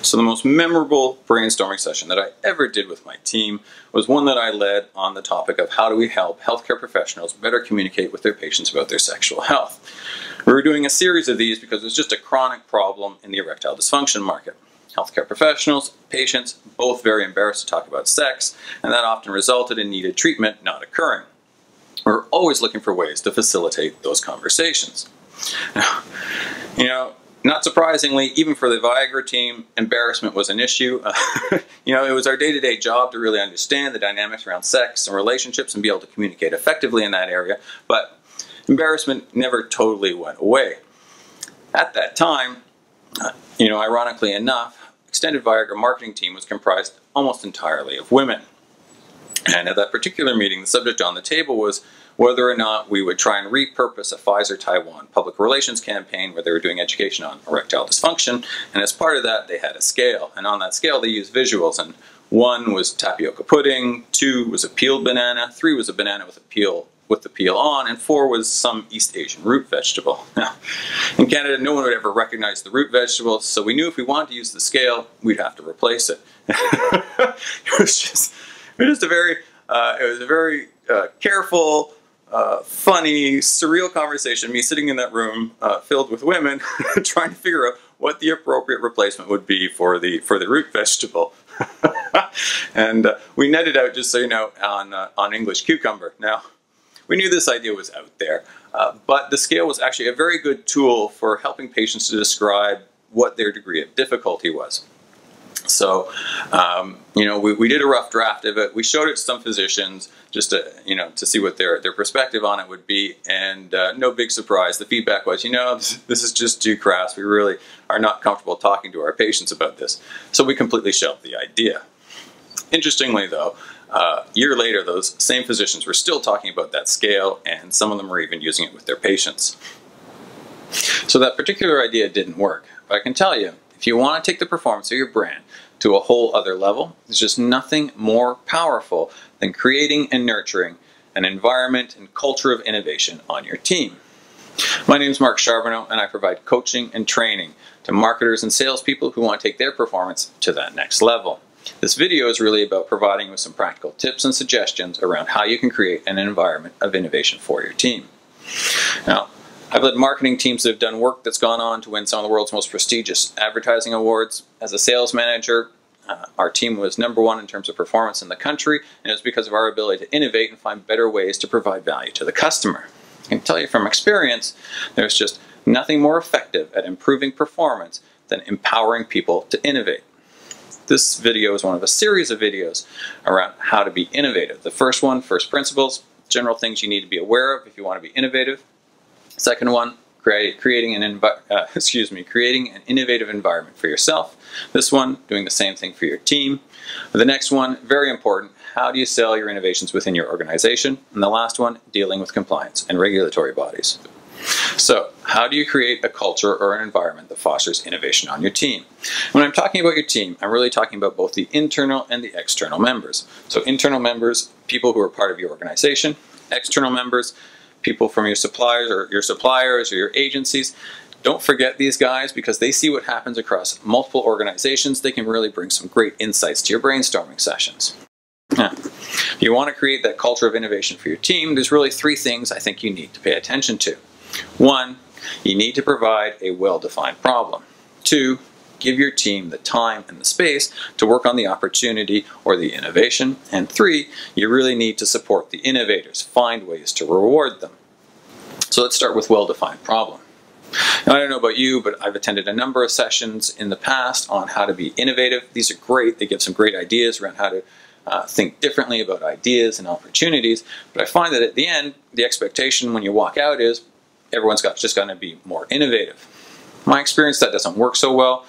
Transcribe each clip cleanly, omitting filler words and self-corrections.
So the most memorable brainstorming session that I ever did with my team was one that I led on the topic of how do we help healthcare professionals better communicate with their patients about their sexual health. We were doing a series of these because it was just a chronic problem in the erectile dysfunction market. Healthcare professionals, patients, both very embarrassed to talk about sex, and that often resulted in needed treatment not occurring. We're always looking for ways to facilitate those conversations. Now, not surprisingly, even for the Viagra team, embarrassment was an issue. It was our day-to-day job to really understand the dynamics around sex and relationships and be able to communicate effectively in that area, but embarrassment never totally went away. At that time, ironically enough, Extended Viagra marketing team was comprised almost entirely of women. And at that particular meeting, the subject on the table was whether or not we would try and repurpose a Pfizer Taiwan public relations campaign where they were doing education on erectile dysfunction, and as part of that they had a scale, and on that scale they used visuals, and 1 was tapioca pudding, 2 was a peeled banana, 3 was a banana with the peel on, and 4 was some East Asian root vegetable. Now, in Canada no one would ever recognize the root vegetable, so we knew if we wanted to use the scale we'd have to replace it. It was a very careful, funny, surreal conversation, me sitting in that room filled with women trying to figure out what the appropriate replacement would be for the root vegetable. And we netted out, just so you know, on English cucumber. Now, we knew this idea was out there, but the scale was actually a very good tool for helping patients to describe what their degree of difficulty was. So, we did a rough draft of it. We showed it to some physicians just to see what their perspective on it would be, and no big surprise. The feedback was, this is just too crass. We really are not comfortable talking to our patients about this. So we completely shelved the idea. Interestingly, though, a year later, those same physicians were still talking about that scale, and some of them were even using it with their patients. So that particular idea didn't work, but I can tell you, if you want to take the performance of your brand to a whole other level, there's just nothing more powerful than creating and nurturing an environment and culture of innovation on your team. My name is Marc Charbonneau, and I provide coaching and training to marketers and salespeople who want to take their performance to that next level. This video is really about providing you with some practical tips and suggestions around how you can create an environment of innovation for your team. Now, I've led marketing teams that have done work that's gone on to win some of the world's most prestigious advertising awards. As a sales manager, our team was #1 in terms of performance in the country, and it was because of our ability to innovate and find better ways to provide value to the customer. I can tell you from experience, there's just nothing more effective at improving performance than empowering people to innovate. This video is one of a series of videos around how to be innovative. The first one, first principles, general things you need to be aware of if you want to be innovative. Second one, creating an innovative environment for yourself. This one, doing the same thing for your team. The next one, very important, how do you sell your innovations within your organization? And the last one, dealing with compliance and regulatory bodies. So, how do you create a culture or an environment that fosters innovation on your team? When I'm talking about your team, I'm really talking about both the internal and the external members. So internal members, people who are part of your organization. External members, people from your suppliers or your agencies. Don't forget these guys because they see what happens across multiple organizations. They can really bring some great insights to your brainstorming sessions. Now, if you want to create that culture of innovation for your team, there's really 3 things I think you need to pay attention to. 1, you need to provide a well-defined problem. 2, give your team the time and the space to work on the opportunity or the innovation. And 3, you really need to support the innovators, find ways to reward them. So let's start with well-defined problem. Now, I don't know about you, but I've attended a number of sessions in the past on how to be innovative. These are great. They give some great ideas around how to think differently about ideas and opportunities. But I find that at the end, the expectation when you walk out is everyone's just going to be more innovative. My experience, that doesn't work so well.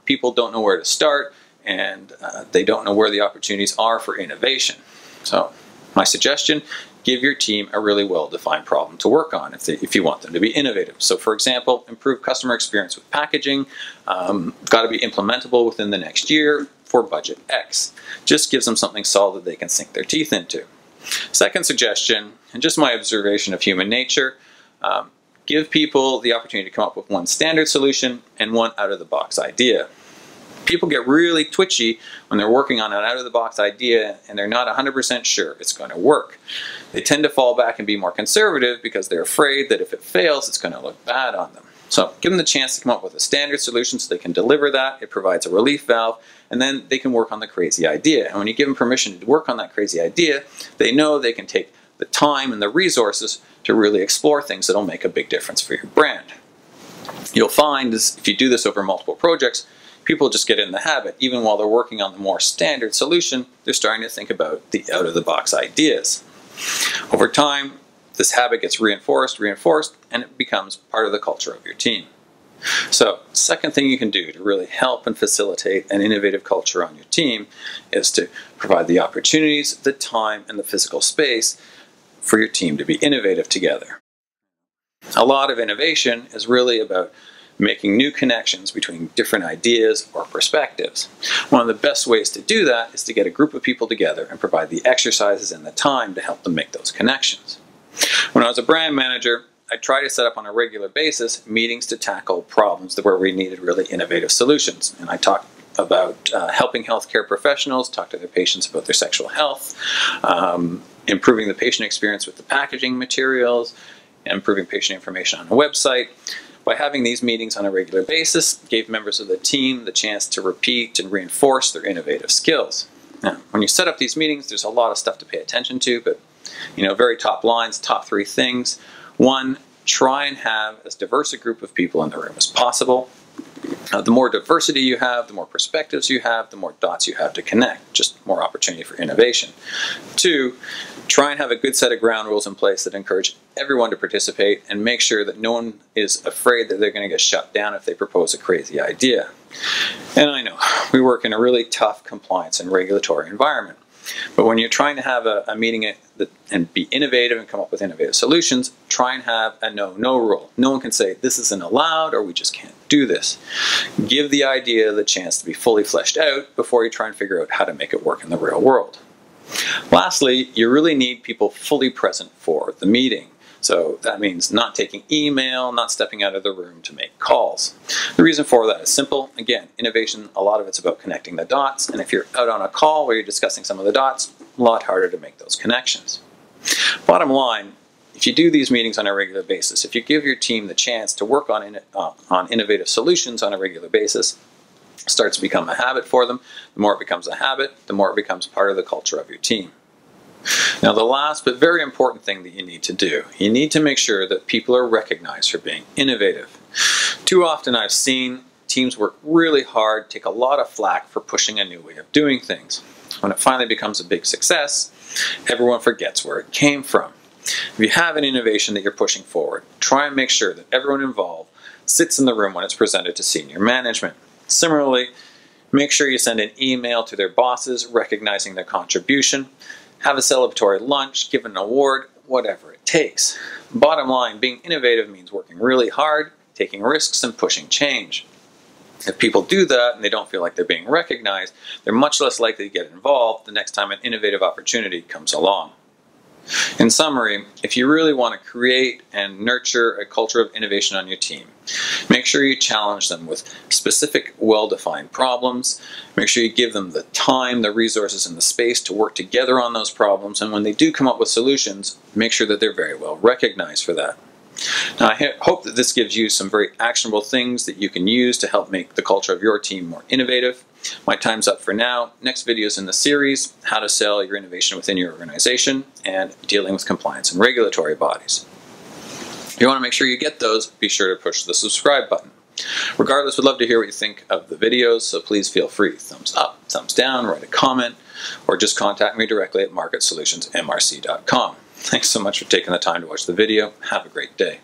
People don't know where to start, and they don't know where the opportunities are for innovation. So my suggestion, give your team a really well-defined problem to work on if you want them to be innovative. So for example, improve customer experience with packaging, got to be implementable within the next year for budget X. Just gives them something solid that they can sink their teeth into. Second suggestion, and just my observation of human nature, give people the opportunity to come up with one standard solution and one out-of-the-box idea. People get really twitchy when they're working on an out-of-the-box idea and they're not 100% sure it's going to work. They tend to fall back and be more conservative because they're afraid that if it fails, it's going to look bad on them. So give them the chance to come up with a standard solution so they can deliver that. It provides a relief valve, and then they can work on the crazy idea. And when you give them permission to work on that crazy idea, they know they can take the time and the resources to really explore things that will make a big difference for your brand. You'll find is if you do this over multiple projects, people just get in the habit. Even while they're working on the more standard solution, they're starting to think about the out-of-the-box ideas. Over time, this habit gets reinforced, and it becomes part of the culture of your team. So, second thing you can do to really help and facilitate an innovative culture on your team is to provide the opportunities, the time, and the physical space for your team to be innovative together. A lot of innovation is really about making new connections between different ideas or perspectives. One of the best ways to do that is to get a group of people together and provide the exercises and the time to help them make those connections. When I was a brand manager, I tried to set up on a regular basis meetings to tackle problems where we needed really innovative solutions. And I talked about helping healthcare professionals talk to their patients about their sexual health, improving the patient experience with the packaging materials, improving patient information on a website. By having these meetings on a regular basis, gave members of the team the chance to repeat and reinforce their innovative skills. Now, when you set up these meetings, there's a lot of stuff to pay attention to, but very top lines, top 3 things. 1, try and have as diverse a group of people in the room as possible. The more diversity you have, the more perspectives you have, the more dots you have to connect, just more opportunity for innovation. 2, try and have a good set of ground rules in place that encourage everyone to participate and make sure that no one is afraid that they're going to get shut down if they propose a crazy idea. And I know, we work in a really tough compliance and regulatory environment. But when you're trying to have a meeting and be innovative and come up with innovative solutions, try and have a no rule. No one can say this isn't allowed or we just can't do this. Give the idea the chance to be fully fleshed out before you try and figure out how to make it work in the real world. Lastly, you really need people fully present for the meeting. So that means not taking email, not stepping out of the room to make calls. The reason for that is simple. Again, innovation, a lot of it's about connecting the dots. And if you're out on a call where you're discussing some of the dots, a lot harder to make those connections. Bottom line, if you do these meetings on a regular basis, if you give your team the chance to work on innovative solutions on a regular basis, it starts to become a habit for them. The more it becomes a habit, the more it becomes part of the culture of your team. Now, the last but very important thing that you need to do, you need to make sure that people are recognized for being innovative. Too often I've seen teams work really hard, take a lot of flack for pushing a new way of doing things. When it finally becomes a big success, everyone forgets where it came from. If you have an innovation that you're pushing forward, try and make sure that everyone involved sits in the room when it's presented to senior management. Similarly, make sure you send an email to their bosses recognizing their contribution. Have a celebratory lunch, give an award, whatever it takes. Bottom line, being innovative means working really hard, taking risks, and pushing change. If people do that and they don't feel like they're being recognized, they're much less likely to get involved the next time an innovative opportunity comes along. In summary, if you really want to create and nurture a culture of innovation on your team, make sure you challenge them with specific, well-defined problems. Make sure you give them the time, the resources, and the space to work together on those problems. And when they do come up with solutions, make sure that they're very well recognized for that. Now, I hope that this gives you some very actionable things that you can use to help make the culture of your team more innovative. My time's up for now. Next video is in the series, how to sell your innovation within your organization and dealing with compliance and regulatory bodies. If you want to make sure you get those, be sure to push the subscribe button. Regardless, we'd love to hear what you think of the videos, so please feel free. Thumbs up, thumbs down, write a comment, or just contact me directly at marc@solutionsmrc.com. Thanks so much for taking the time to watch the video. Have a great day.